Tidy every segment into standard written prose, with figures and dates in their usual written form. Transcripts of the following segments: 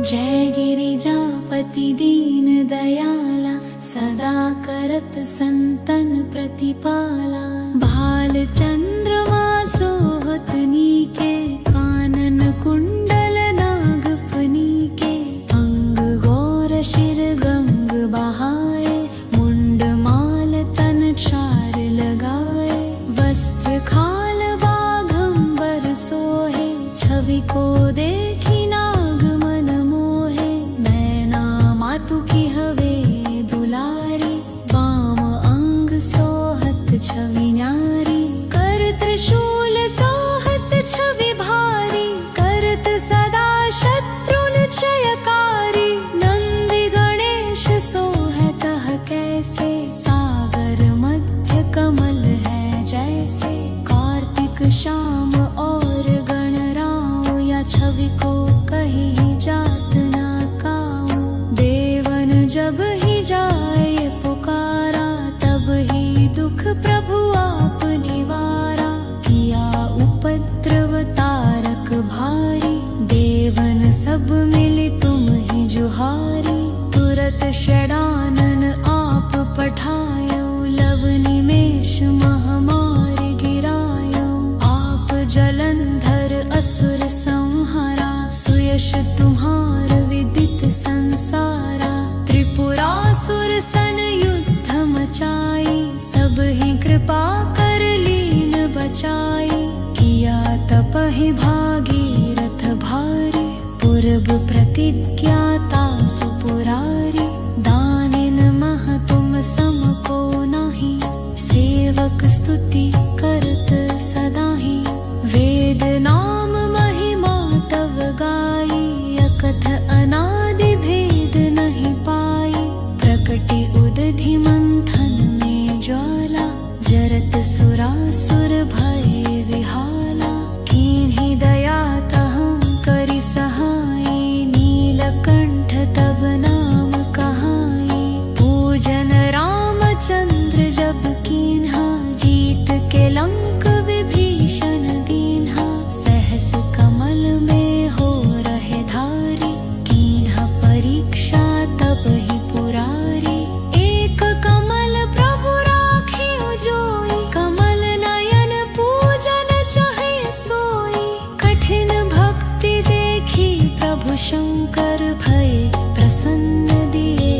जय गिरिजापति दीन दयाला, सदा करत संतन प्रतिपाला। भाल चंद्रमा सोहत नीके, कानन कुंडल नाग फनीके। अंग गौर शिर गंग बहाए, मुंड माल तन चार लगाए। वस्त्र खाल बाघंबर सोहे, छवि को देखी नाग मन मोहे। नैना मातु की हवे दुलारी, वाम अंग सोहत छवि न्यारी। कर त्रिशूल सोहत छवि भारी, करत सदा शत्रुन क्षयकारी। नंदी गणेश सोहत कैसे, सागर मध्य कमल है जैसे। कार्तिक श्याम और गणराव, या छवि को कहीं जात न काऊ। देवन जब ही जाए पुकारा, तब ही दुख प्रभु आप निवारा। किया उपद्रव तारक भारी, देवन सब मिली तुम ही जुहारी। तुरत षडानन आप पठायो, लव निमेष महामारी गिरायो। आप जलंधर असुर संहारा, सुयश तुम्हार विदित संसारा। त्रिपुरासुर सन युद्ध मचाई, सब ही कृपा कर लीन बचाई। किया तपहि भागीरथ भारी, पूर्व प्रतिज्ञाता सुपुरारी। दानिन मह तुम सम को नाही, सेवक स्तुति करत सदाहि। वेद नाम महिमा तव गाई, अकथ अनादि भेद नहीं पाई। प्रकटि उदधि मंथन में ज्वाला, जरत सुरासुर भय विहाला। कीन्ही दया तहं करि सहाई, नीलकंठ तब नाम कहाई। पूजन रामचंद्र जब कीन्हा, जीत के लंक विभीषण दीन्हा। सहस कमल में हो रहे धारी, कीन्हा परीक्षा तब ही पुरारी। एक कमल प्रभु राखे जोई, कमल नयन पूजन चाहे सोई। कठिन भक्ति देखी प्रभु शंकर भय, प्रसन्न दिए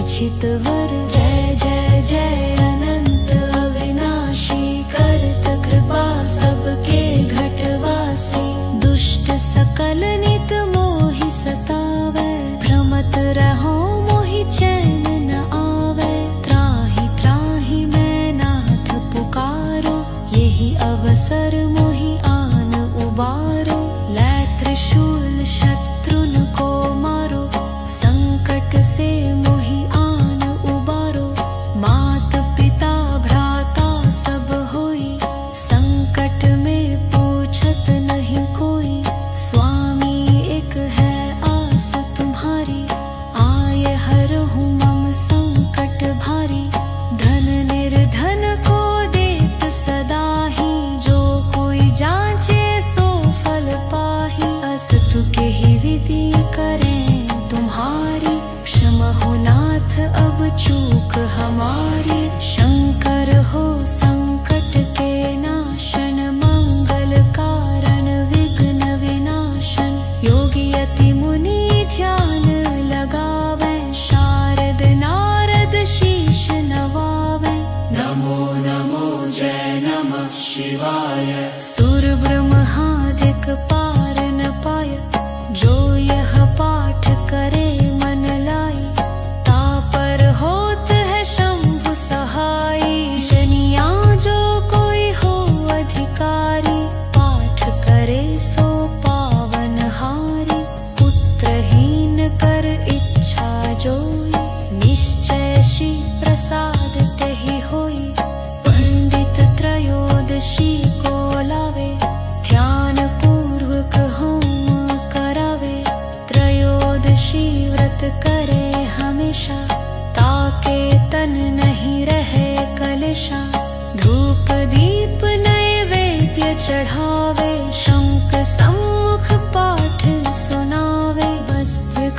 इच्छित वर। जय जय जय अनंत अविनाशी, करत कृपा सबके घटवासी। दुष्ट सकल नित मोहि सतावे, भ्रमत रहो मोहि चैन न आवे। त्राहि त्राहि मैं नाथ पुकारो, यही अवसर मोहि आन उबारो। लै त्रिशूल शत्रुन को मारो, संकट से मोहि आन उबारो। मात पिता भ्राता सब होई, संकट में पूछत नहीं कोई। स्वामी एक है आस तुम्हारी, आए हरहु मम संकट भारी। धन निर्धन को देत सदा ही, जो कोई जांचे सो फल पाही। अस्तु के ही विधि करें तुम्हारी, क्षमा हो नाथ अब चूक हमारी। शंकर हो संकट के नाशन, मंगल कारण विघ्न विनाशन। योगी यति मुनि ध्यान लगावे, शारद नारद शीश नवावे। नमो नमो जय नमः शिवाय, सुर ब्रह्मादिक पार न पाय। जो यह पाठ करे मन लाई, तापर होत है शंभु सहाई। शनिया जो कोई हो अधिकारी, पाठ करे सो पावन हारी। पुत्रहीन कर इच्छा जोई, निश्चय श्री प्रसाद तेहि होई। पंडित त्रयोदशी को लावे, ध्यान पूर्वक होम करावे। त्रयोदशी व्रत करे हमेशा, ताके तन नहीं रहे कलेशा। धूप दीप नैवेद्य चढ़ावे, शंख सम्मुख पाठ सुनावे। वस्त्र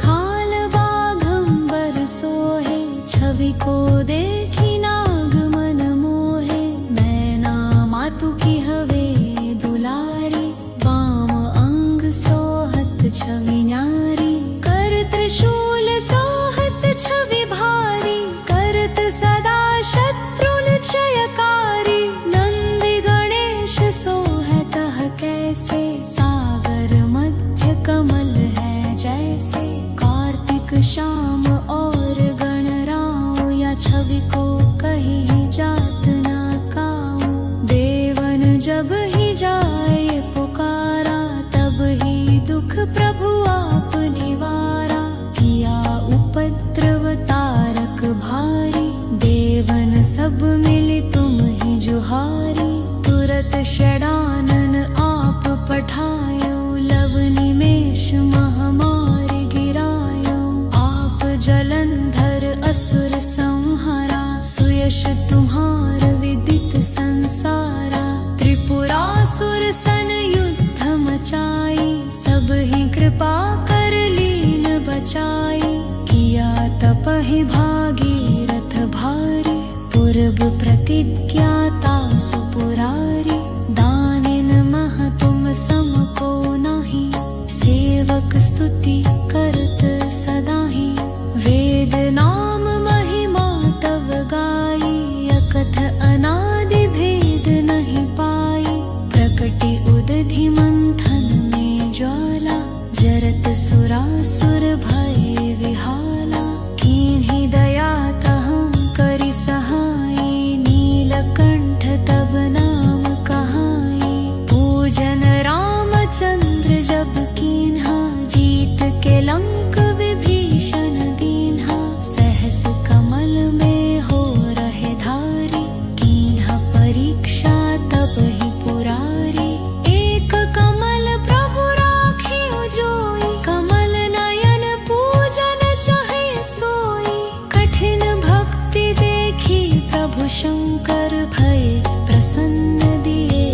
कैसे, सागर मध्य कमल है जैसे। कार्तिक श्याम और गणराव, या छवि को कहीं जात ना काऊ। देवन जब ही जाए पुकारा, तब ही दुख प्रभु आप निवारा। किया उपद्रव तारक भारी, देवन सब मिले तुम ही जुहारी। तुरत षडानन आप पठायो, लव निमेष महामारी गिरायो। आप जलंधर असुर संहारा, सुयश तुम्हार विदित संसारा। त्रिपुरासुर सन युद्ध मचाई, सब ही कृपा कर लीन बचाई। किया तपहि भागीरथ भारी, पूर्व प्रतिज्ञाता सुपुरारी। दानिन मह तुम सम को नाही, सेवक स्तुति करत सदाहि। वेद नाम महिमा तव गाई, अकथ अनादि भेद नहीं पाई। प्रकटि उदधि मंथन में ज्वाला, जरत सुरासुर भय विहाला। कीन्ही दया तहं करि सहाई, नीलकंठ तब नाम कहाई। पूजन रामचंद्र जब कीन्हा, जीत के लंक विभीषण दीन्हा। सहस कमल में हो रहे धारी, कीन्हा परीक्षा तब ही पुरारी। एक कमल प्रभु राखियो जोई, कमल नयन पूजन चाहे सोई। कठिन भक्ति देखी प्रभु शंकर, भय प्रसन्न दिए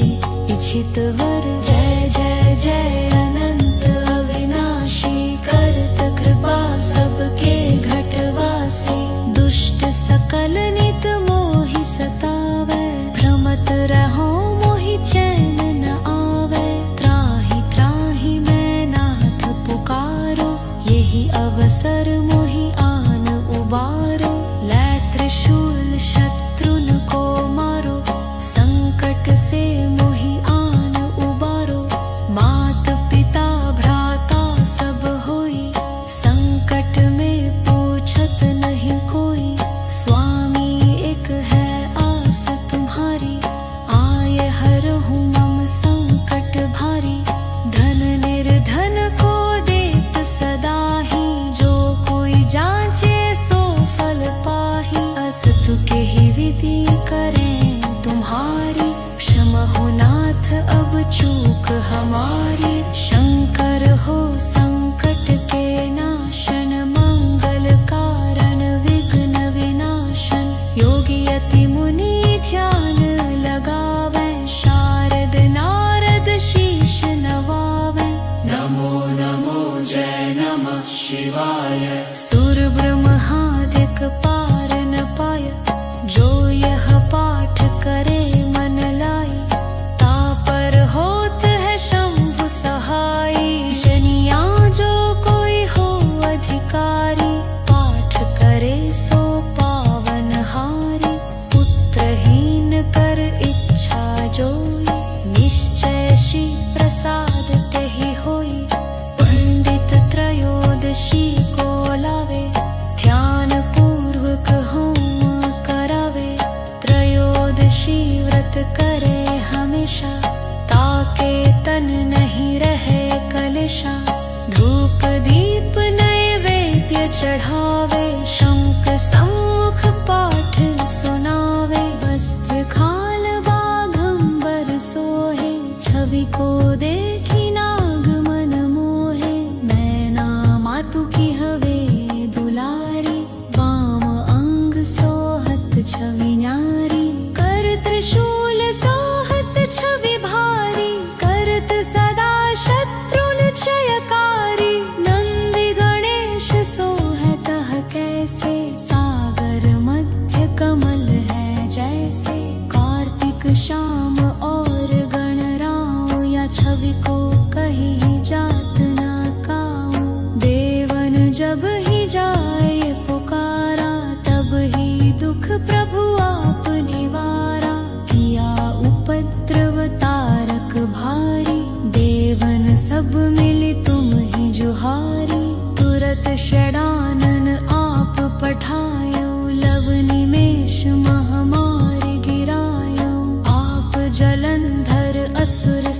इच्छित वर। जय जय जय अनंत अविनाशी, करत कृपा सबके घटवासी। दुष्ट सकल नित मोहि सतावै, भ्रमत रहो मोहि चैन न आवे। त्राहि त्राहि मैं नाथ पुकारो, यही अवसर मोहि आन उबारो। लै त्रिशूल शत्रुन को मारो, संकट से मोहि आन उबारो। मात पिता भ्राता सब होई, संकट में पूछत नहीं कोई। स्वामी एक है आस तुम्हारी, आए हरहु मम संकट भारी। धन निर्धन को देत सदा ही, जो कोई जांचे सो फल पाही। अस्तु के ही विधि करें तुम्हारी, क्षमा हो नाथ अब चूक हमारी। शंकर हो संकट के नाशन, मंगल कारण विघ्न विनाशन। योगी यति मुनि ध्यान लगावे, शारद नारद शीश नवावे। नमो नमो जय नमः शिवाय, सुर ब्रह्मादिक पार न पाय। जो यह पाठ करे मन लाई, तापर होत है शंभु सहाई। शनिया जो कोई हो अधिकारी, पाठ करे सो पावन हारी। पुत्रहीन कर इच्छा जोई, निश्चय श्री प्रसाद तेहि होई। पंडित त्रयोदशी को लावे, ध्यान पूर्वक होम करावे। त्रयोदशी व्रत करे हमेशा, ताके तन नहीं रहे कलेशा। धूप दीप नैवेद्य चढ़ावे, शंख सम्मुख पाठ सुनावे। वस्त्र खाल बाघंबर सोहे, छवि को देखी नाग मन मोहे। नैना मातु की हवे दुलारी, वाम अंग सोहत छवि न्यारी। कर त्रिशूल सोहत छवि भारी, करत सदा शत्रुन क्षयकारी। नंदि गणेश सोहतः कैसे, सागर मध्य कमल है जैसे। कार्तिक श्याम और गणराव, या छवि को कहीं जात ना काऊ। देवन जब ही जाए पुकारा, तब ही दुख प्रभु आप निवारा। किया उपद्रव तारक भारी,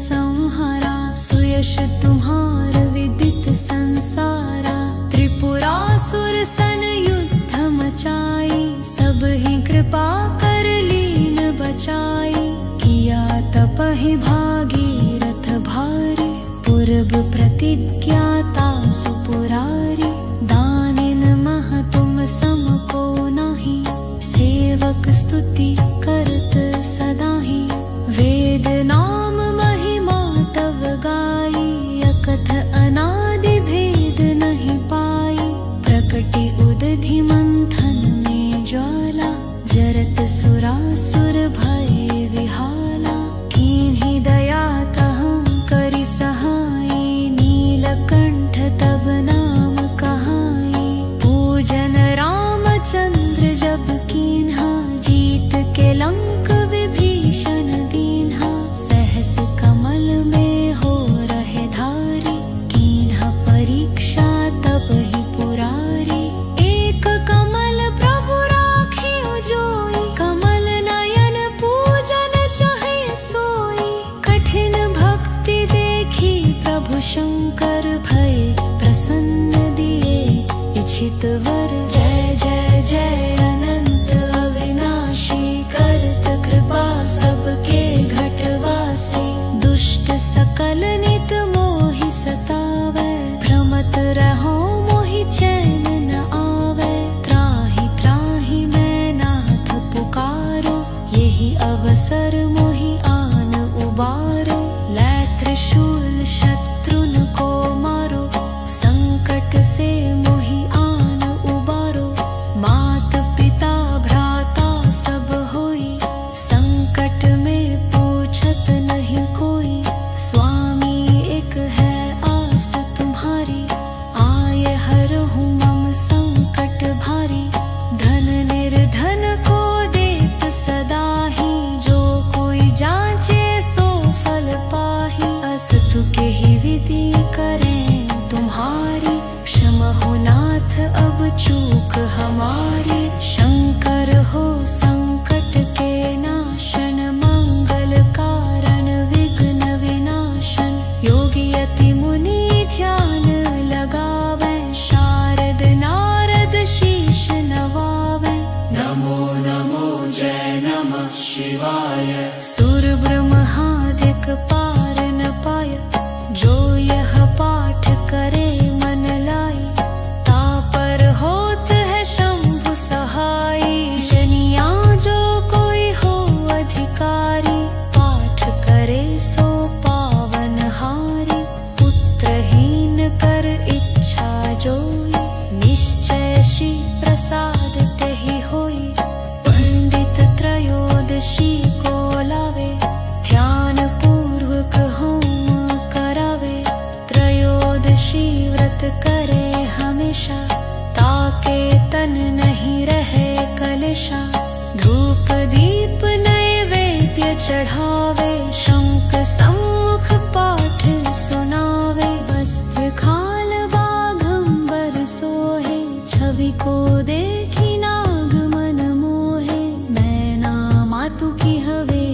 संहारा, सुयश तुम्हार विदित संसारा। त्रिपुरासुर सन युद्ध मचाई, सब ही कृपा कर लीन बचाई। किया तपहि भागीरथ भारी, पूर्व प्रतिज्ञाता सुपुरारी। दानिन मह तुम सम को नाही, सेवक स्तुति करत सदाहि। वेद नाम महिमा तव गाई, अकथ अनादि भेद नहीं पाई। प्रकटि उदधि मंथन में ज्वाला, जरत सुरासुर भय विहाला। कीन्ही दया तहं करि सहाई, नीलकंठ तब नाम कहाई। पूजन रामचंद्र जब कीन्हा, जीत के लंक विभीषण दीन्हा। सहस कमल में हो रहे धारी, कीन्हा परीक्षा तब ही पुरारी। एक कमल प्रभु राखियो जोई, कमल नयन पूजन चाहे सोई। कठिन भक्ति देखी प्रभु शंकर, भय प्रसन्न दिए इच्छित वर। जय जय जय अनंत अविनाशी, करत कृपा सबके घटवासी। दुष्ट सकल नित मोहि सतावै, भ्रमत रहो मोहि चैन न आवे। त्राहि त्राहि मैं नाथ पुकारो, यही अवसर मोहि आन उबारो। लै त्रिशूल शत्रुन को मारो, संकट से मोहि आन उबारो। मात पिता भ्राता सब होई, संकट में पूछत नहीं कोई। स्वामी एक है आस तुम्हारी, आये हरहु मम संकट भारी। धन निर्धन को देत सदा ही, जो कोई जांचे सो फल पाही। अस्तु के ही विधि करें तुम्हारी, क्षम हो नाथ अब चूक हमारी। शंकर हो संकट के नाशन, मंगल कारण विघ्न विनाशन। योगी यति मुनि ध्यान लगावे, शारद नारद शीश नवावे। नमो नमो जय नमः शिवाय, सुर ब्रह्मादिक पार न पाय। जो यह पाठ करे मन लाई, तापर होत है शंभु सहाई। जनिया जो कोई हो अधिकारी, पाठ करे सो पावन हारी। पुत्रहीन कर इच्छा जोई, निश्चय श्री प्रसाद तेहि होई। पंडित त्रयोदशी को लावे, ध्यान पूर्वक होम करावे। त्रयोदशी व्रत करे हमेशा, ताके तन नहीं रहे कलेशा। धूप दीप नैवेद्य चढ़ावे, शंख सम्मुख पाठ सुनावे। वस्त्र खाल बाघंबर सोहे, छवि को देखी नाग मन मोहे। मैना मातु की हवे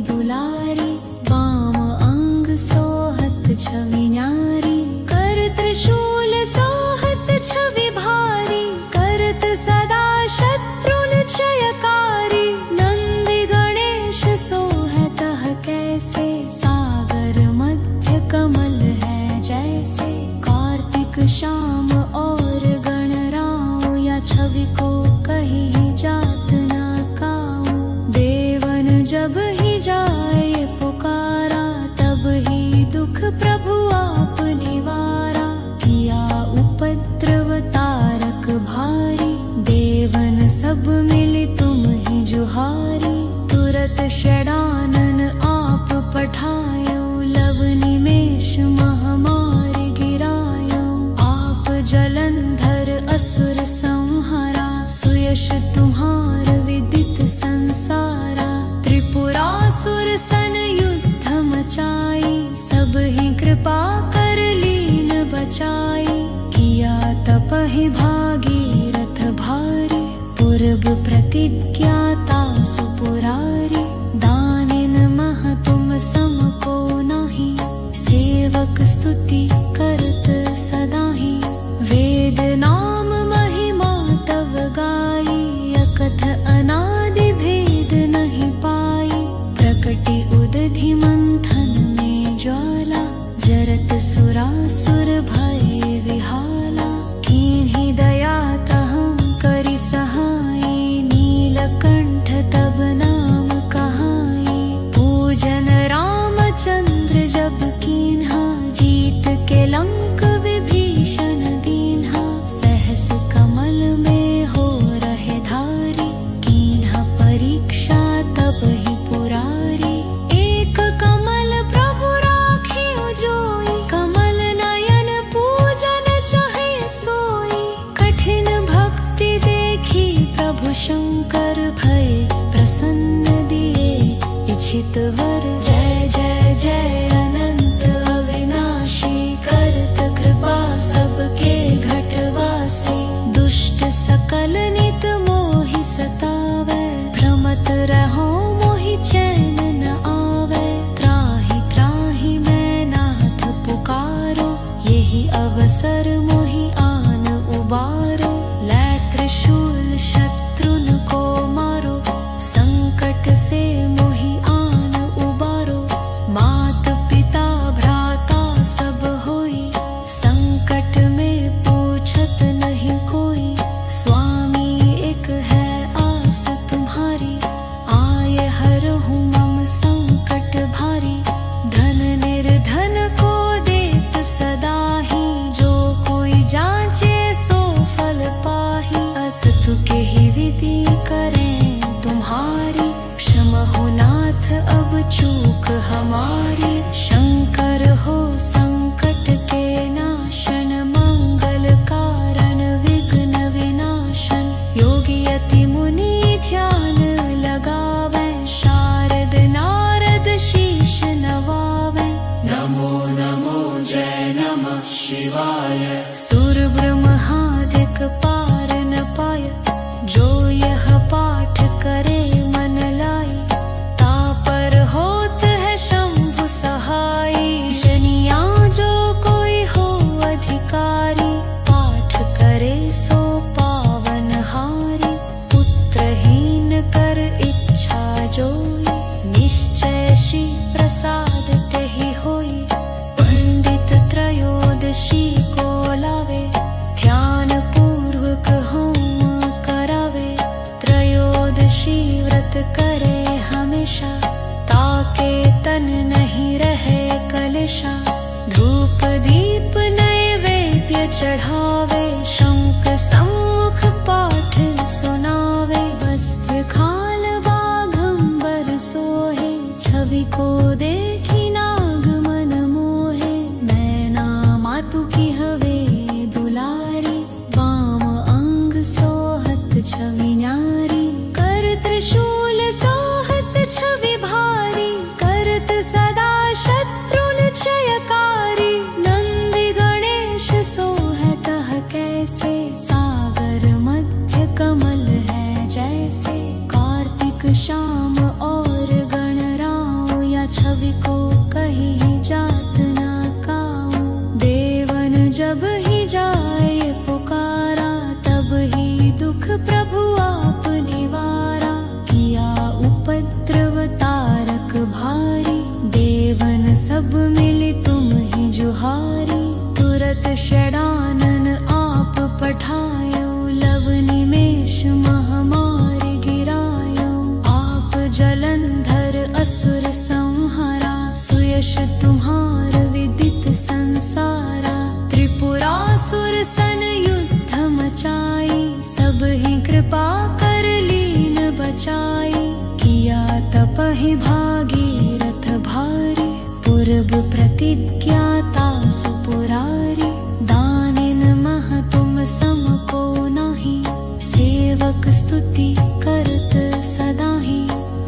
दुलारी, वाम अंग सोहत छवि न्यारी। कर त्रिशूल सोहत छवि भारी, करत सदा शत्रुन क्षयकारी। नंदि गणेश सोहतः कैसे, सागर मध्य कमल है जैसे। कार्तिक श्याम और गणराव, या छवि को कहीं जात न काऊ। देवन जब ही जाए पुकारा, तब ही दुख प्रभु आप निवारा। किया उपद्रव तारक भारी, देवन सब मिली तुम ही जुहारी। तुरत षडानन आप पठायो, लव निमेष महामारी गिरायो। आप जलंधर असुर संहारा, सुयश तुम्हार विदित संसारा। त्रिपुरासुर सन युद्ध मचाई, सब ही कृपा कर लीन बचाई। किया तपहि भागीरथ भारी, पूर्व प्रतिज्ञाता सुपुरारी। दानिन मह तुम सम को नाही, सेवक स्तुति करत सदाहि। वेद नाम महिमा तव गाई, अकथ अनादि भेद नहीं पाई। प्रकटि उदधि मंथन में ज्वाला, जरत सुरासुर भय विहाला। कीन्ही दया तहं करि सहाय, नीलकंठ तब नाम कहाई। पूजन रामचंद्र जब कीन्हा, जीत के लंक विभीषण दीन्हा। सहस कमल में हो रहे धारी, कीन्हा परीक्षा तब ही पुरारी। एक कमल प्रभु राखियो जोई, कमल नयन पूजन चाहे सोई। कठिन भक्ति देखी प्रभु शंकर भय, प्रसन्न दिए इच्छित वर। जय जय जय अनंत अविनाशी, करत कृपा सबके घटवासी। दुष्ट सकल नित मोहि सतावै, भ्रमत रहो मोहि चैन न आवे। त्राहि त्राहि मैं नाथ पुकारो, यही अवसर मोहि आन उबारो। लै त्रिशूल शत्रुन को मारो, संकट से मोहि आन उबारो। मात पिता भ्राता सब होई, संकट में पूछत नहीं कोई। स्वामी एक है आस तुम्हारी, आये हरहु मम संकट भारी। धन निर्धन को देत सदा ही, जो कोई जांचे सो फल पाही। अस्तु के ही विधि करें तुम्हारी, क्षम हो नाथ अब चूक हमारी। शंकर हो संकट के नाशन, मंगल कारण विघ्न विनाशन। योगी अति मुनि ध्यान लगावे, शारद नारद शीश नवावे। नमो नमो जय नमः शिवाय, सुर ब्रह्मादिक पार न पाय। जो यह पाठ करे मन लाई, तापर होत है शंभु सहाई। शनिया जो कोई हो अधिकारी, पाठ करे सो पावन हारी। पुत्रहीन कर इच्छा जोई, निश्चय श्री प्रसाद तेहि होई। पंडित त्रयोदशी को लावे, ध्यान पूर्वक होम करावे। त्रयोदशी व्रत करे हमेशा, ताके तन नहीं रहे कलेशा। धूप दीप नैवेद्य चढ़ावे, शंख सम्मुख पाठ सुनावे। वस्त्र खाल बाघंबर सोहे, छवि को देखी नाग मन मोहे। मैना मातु की हवे दुलारी, वाम अंग सोहत छवि न्यारी। कर त्रिशूल सोहत छवि भारी, करत सदा शत्रुन क्षयकारी। नंदी गणेश सोहत कैसे, सागर मध्य कमल है जैसे। कार्तिक श्याम और गणराव, या छवि को कहीं जात न काऊ। देवन जब ही जाए पुकारा, तब ही दुख प्रभु आप निवारा। किया उपद्रव तारक भारी, देवन सब मिली तुम ही जुहारी। तुरत षडानन आप पठायो, लव निमेष महामारी गिरायो। आप जलंधर असुर संहारा, सुयश तुम्हार विदित संसारा। त्रिपुरासुर सन युद्ध मचाई, सब ही कृपा कर लीन बचाई। किया तपहि भागीरथ भारी, पूर्व प्रतिज्ञाता सुपुरारी। दानिन मह तुम सम को नाही, सेवक स्तुति करत सदाहि।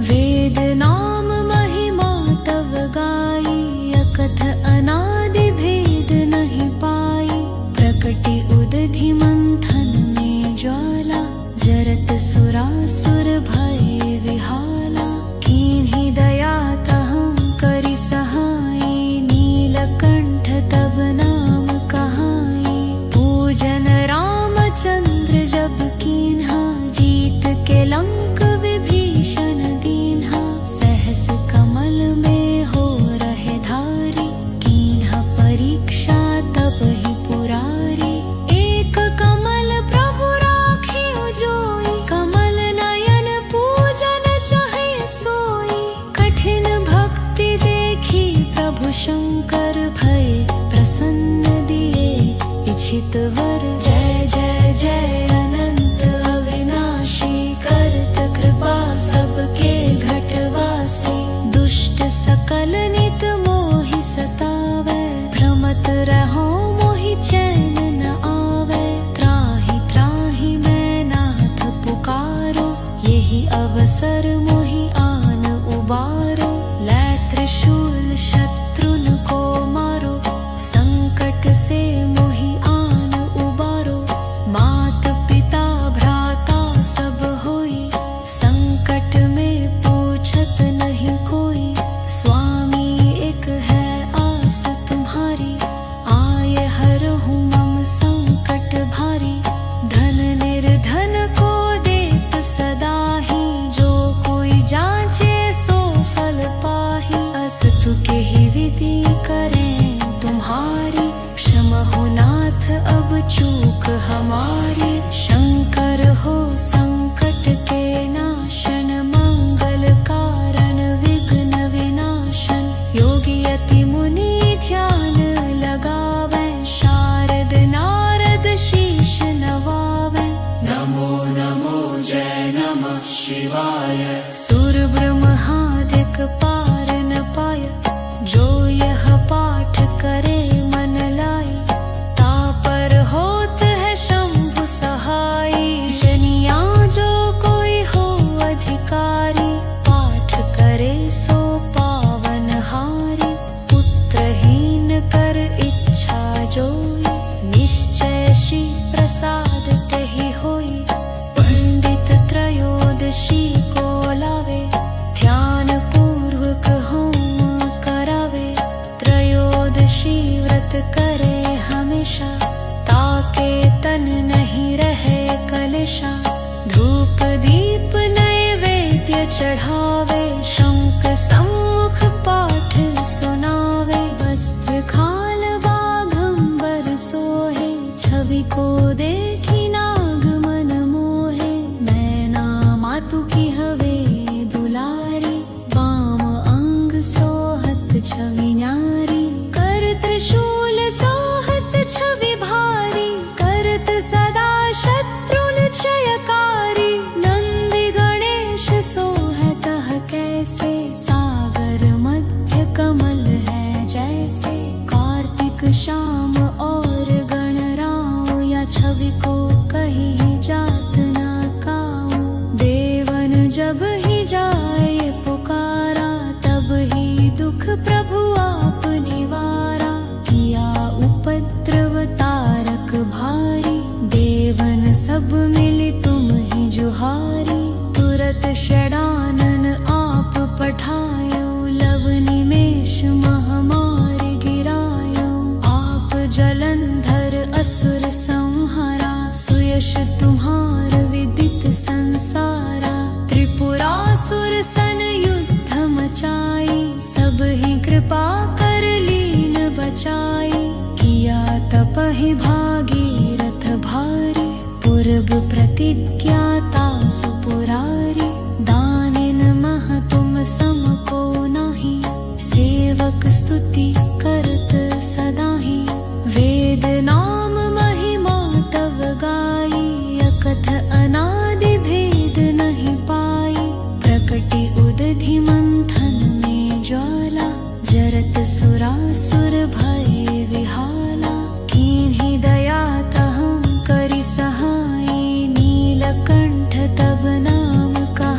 वेद नाम महिमा तव गाई, अकथ अनादि भेद नहीं पाई। प्रकटि उदधि मंथन में ज्वाला, जरत सुरासुर भय विहाला। कीन्ही दया तहं करि सहाय, नीलकंठ प्रभु शंकर भय प्रसन्न दिए इच्छित वर। जय जय जय अनंत अविनाशी करत कृपा सबके घटवासी। दुष्ट सकल नित मोहि सतावै भ्रमत रहो मोहि चैन न आवे। त्राहि त्राहि मैं नाथ पुकारो यही अवसर मोहि आन उबारो। लै त्रिशूल शत्रुन को मारो संकट से मोहि आन उबारो। मात पिता भ्राता सब होई संकट में पूछत नहीं कोई। स्वामी एक है आस तुम्हारी आये हरहु मम संकट भारी। धन निर्धन को देत सदा ही जो कोई जांचे सो फल पाही। अस्तु के ही विधि करें तुम्हारी क्षमा हो नाथ अब चूक हमारी। शंकर हो संकट के नाशन मंगल कारण विघ्न विनाशन। योगी यति मुनि ध्यान लगावे शारद नारद शीश नवावे। नमो नमो जय नमः शिवाय। सुर ब्रह्मादिक पार न पाय जो यह पाठ करे मन लाई। तापर होत है शंभु सहाई शनिया जो कोई हो अधिकारी। पाठ करे सो पावन हारी पुत्रहीन कर इच्छा जोई। निश्चय श्री प्रसाद तेहि होई। पंडित त्रयोदशी को लावे ध्यान पूर्वक होम करावे। त्रयोदशी व्रत करे हमेशा ताके तन नहीं रहे कलेशा। धूप दीप नैवेद्य चढ़ावे शंख सम्मुख पाठ सुनावे। वस्त्र खाल बाघंबर सोहे छवि को देखी नाग मन मोहे। नैना मातु की हवे दुलारी वाम अंग सोहत छवि न्यारी। कर त्रिशूल सोहत छवि भारी करत सदा शत्रुन क्षयकारी। नंदी गणेश सोहत कैसे सागर मध्य कमल है जैसे। कार्तिक श्याम और गणराव या छवि को कहीं जात न काऊ। देवन जब ही जाए पुकारा तब ही दुख प्रभु आप निवारा। किया उपद्रव तारक भारी देवन सब मिली तुम ही जुहारी। तुरत षडानन आप पठायो लव निमेष महामारी गिरायो। आप जलंधर असुर संहारा सुयश तुम्हार विदित संसारा। त्रिपुरासुर सन युद्ध मचाई सब ही कृपा कर लीन बचाई। किया तपहि भागीरथ भारी पूर्व प्रतिज्ञाता सुपुरारी। दानिन मह तुम सम को नाही सेवक स्तुति करत सदा ही। वेद नाम महिमा तव गाई अकथ अनादि भेद नहीं पाई। प्रकटि उदधि मंथन में ज्वाला जरत सुरासुर भय विहाला। कीन्ही दया तहं करि सहाई नीलकंठ तब नाम कहा।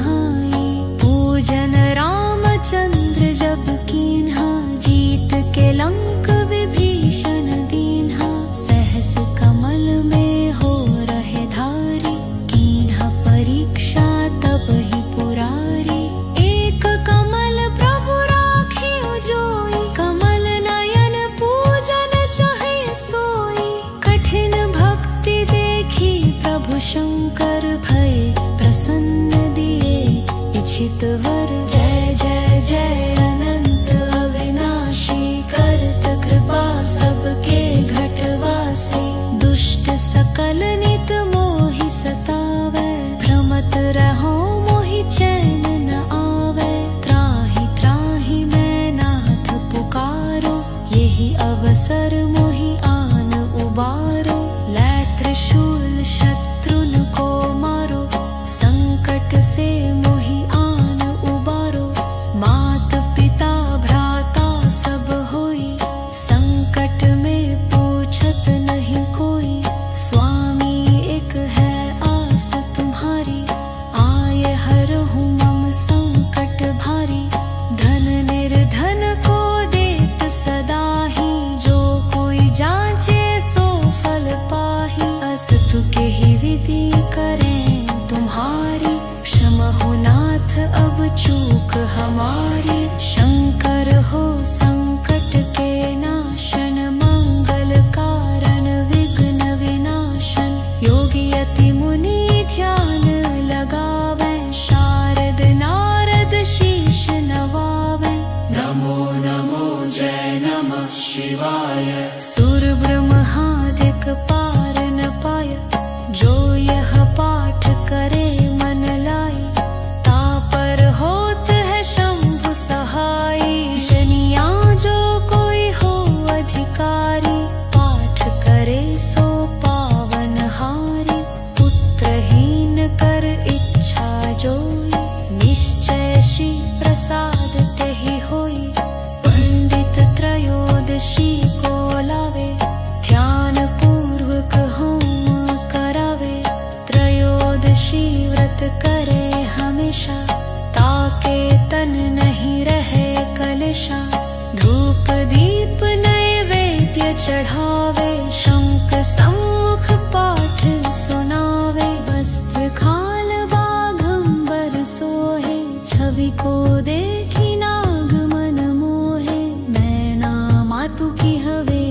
यही अवसर मोहि आन उबारो। लै त्रिशूल शत्रुन को मारो, संकट से मोहि आन उबारो। मात पिता भ्राता सब होई, संकट में पूछत नहीं कोई। स्वामी एक है आस तुम्हारी, आए हरहु मम संकट भारी। धन निर्धन को देत सदा ही, जो कोई जांचे सो फल पाही। अस्तु के ही विधि करें तुम्हारी, क्षमा हो नाथ अब चूक हमारी। शंकर हो संकट के नाशन, मंगल कारण विघ्न विनाशन। योगी यति मुनि ध्यान लगावे, शारद नारद शीश नवावे। नमो नमो जय नमः शिवाय। सुर ब्रह्मादिक पार न पाय, जो यह पाठ करे मन लाई। तापर होत है शंभु सहाई, शनिया जो कोई हो अधिकारी। पाठ करे सो पावन हारी, पुत्रहीन कर इच्छा जोई। निश्चय श्री प्रसाद तेहि होई, पंडित त्रयोदशी को लावे। ध्यान पूर्वक होम करावे, त्रयोदशी व्रत करे हमेशा। ताके तन नहीं रहे कलेशा, धूप दीप नैवेद्य चढ़ावे। शंख सम्मुख पाठ सुनावे, वस्त्र खाल बाघंबर सोहे। छवि को देखी नाग मन मोहे, मैना मातु की हवे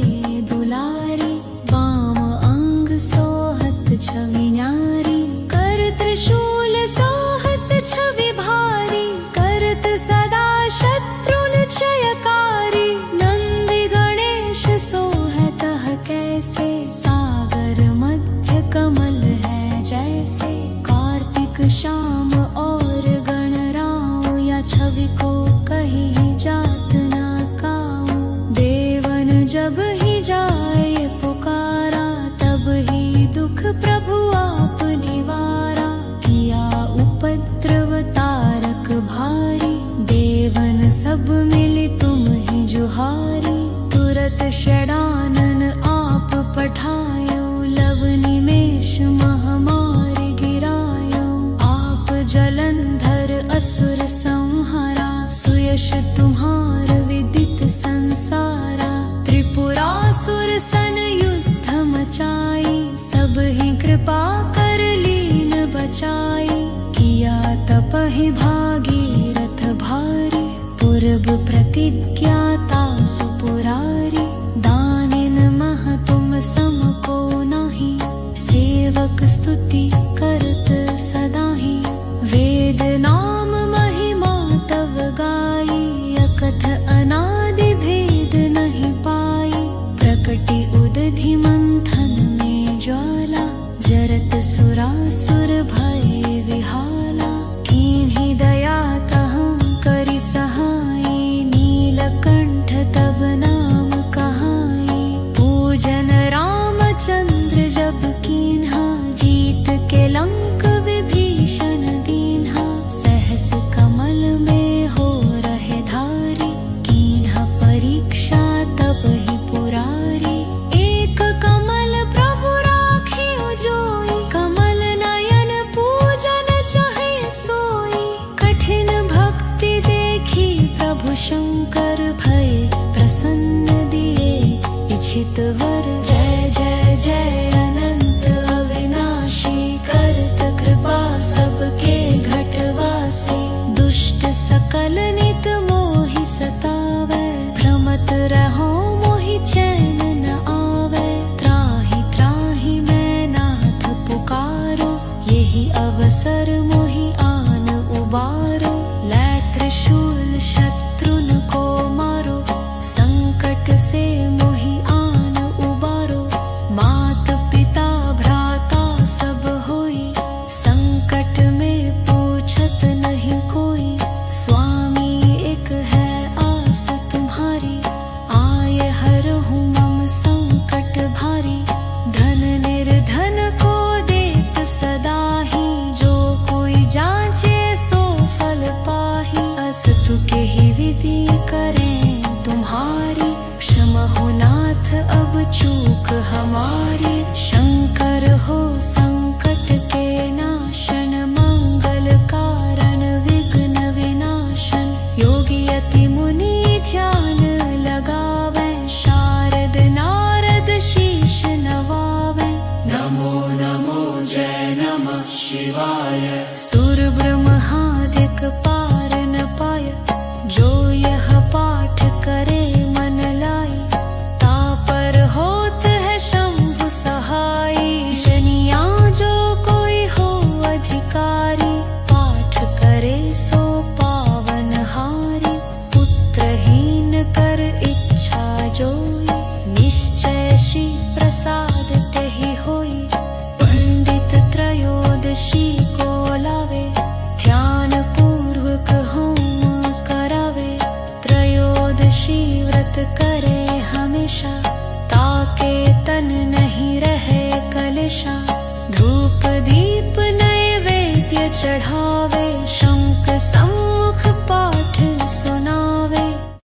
दुलारी। वाम अंग सोहत छवि न्यारी, कर त्रिशूल सोहत छवि भारी। करत सदा शत्रुन क्षयकारी, नंदी गणेश सोहत कैसे। सागर मध्य कमल है जैसे, कार्तिक श्याम और गणराव। या छवि को कहीं जात न काऊ, देवन जब ही जाए पुकारा। तब ही दुख प्रभु आप निवारा, किया उपद्रव तारक भारी। देवन सब मिली तुम ही जुहारी, तुरत षडानन आप पठायो। लव निमेष महामारी गिरायो, आप जलंधर असुर संहारा। सुयश तुम्हार विदित संसारा, त्रिपुरासुर सन युद्ध मचाई। सब ही कृपा कर लीन बचाई, किया तपहि भागीरथ भारी। पूर्व प्रतिज्ञाता सुपुरारी, दानिन मह तुम सम को नाही। सेवक स्तुति करत सदा ही, वेद नाम महिमा तव गाई। अकथ अनादि भेद नहीं पाई, प्रकटि उदधि मंथन में ज्वाला। जरत सुरासुर भय विहाला, कीन्ही दया तहं करि सहाई। नीलकंठ तब नाम कहाई, पूजन रामचंद्र जब कीन्हा। जीत के लंक विभीषण दीन्हा, सहस कमल में हो रहे धारी। कीन्हा परीक्षा तब ही पुरारी, एक कमल प्रभु राखे जोई। कमल नयन पूजन चाहे सोई, कठिन भक्ति देखी प्रभु शंकर भय प्रसन्न दिए इच्छित वर। जय जय जय अनंत अविनाशी, करत कृपा सबके घटवासी। दुष्ट सकल नित मोहि सतावे, भ्रमत रहो मोहि चैन न आवे। त्राहि त्राहि मैं नाथ पुकारो, यही अवसर मोहि आन उबारो। लै त्रिशूल शत्रुन को मारो, संकट से मोहि आन उबारो। मात पिता भ्राता सब होई, संकट में पूछत नहीं कोई। स्वामी एक है आस तुम्हारी, आए शिवाय। सुर ब्रह्मादिक पार न पाय, जो यह पाठ करे मन लाई। तापर होत है शंभु सहाई, शनिया जो कोई हो अधिकारी। पाठ करे सो पावन हारी, पुत्रहीन कर इच्छा जोई। निश्चय श्री प्रसाद तेहि होई, पंडित त्रयोदशी को लावे। ध्यान पूर्वक होम करावे, त्रयोदशी व्रत करे हमेशा। ताके तन नहीं रहे कलेशा, धूप दीप नैवेद्य चढ़ावे। शंख सम्मुख पाठ सुना